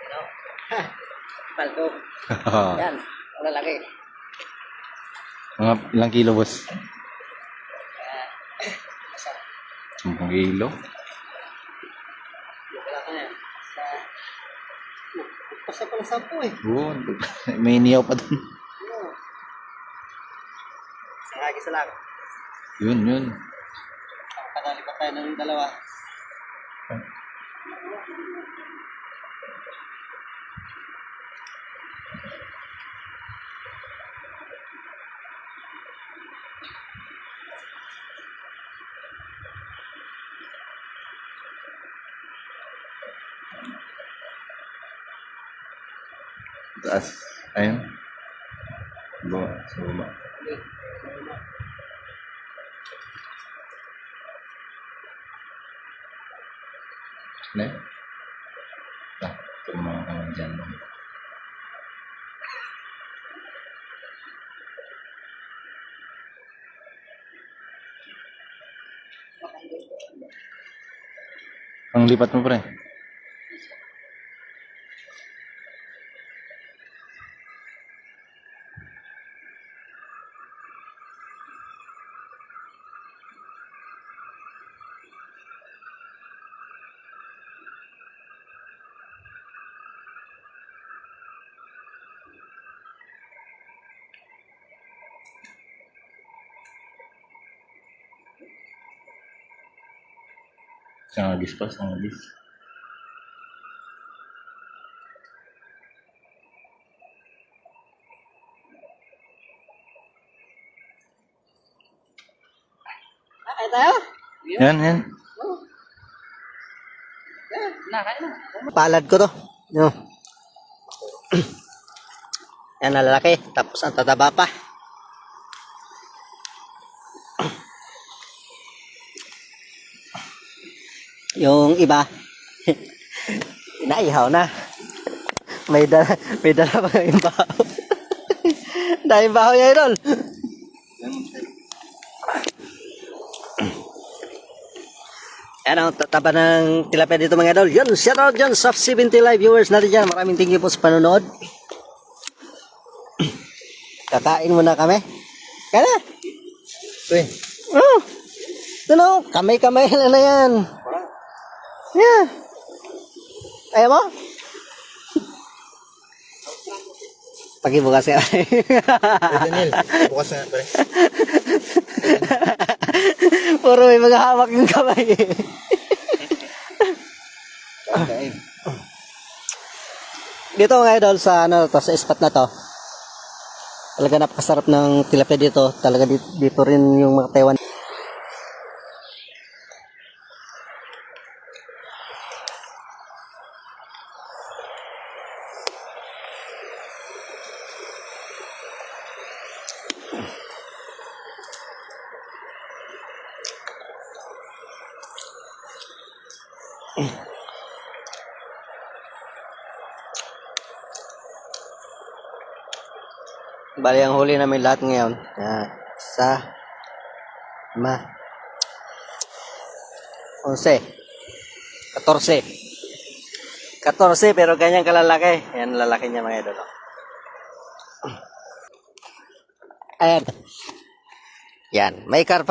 Ano? Paldo. Yan. Wala laki. Mga ilang kilo, boss? Sa 10 kilo. wala ka yan. Sa pasa pala 10 eh. Oo, may niyaw pa dun. Ano? Sa hagi sa lang. Yun. Kadali pa tayo ng dalawa. Taas. Ayun. Sa baba. Ne? Ito mga kawan dyan. Ang lipat mo, pre. Sangagis pa, sangagis. Ay tayo? Yan. Yan. Nakain na. Palad ko to. Yo. Yan na lalaki. Tapos ang tataba pa. Yung iba, naihaw na. May dala pa yung bahaw. Dahil bahaw niya idol. Yan ang tataba ng tilapia dito mga idol. Yun, shout out dyan sa 70 live viewers natin dyan. Maraming thank you po sa panonood. Kakain muna kami. Kaya na. Oh, ito na, kamay-kamay na yan. Yeah. Ayaw mo? Pag-ibukas ka. Daniel, bukas na, pre. Puro may mga hawak yung kamay. Dito mga idol sa ano to, sa spot na to. Talaga napakasarap ng tilapia dito. Talaga dito rin yung mga Taiwan. Bali ang huli namin lahat ngayon. Sa 5, 11, 14. 14 pero ganyan kalalaki. Yan lalaki niya mga idol. Ayan. Yan. May karpa.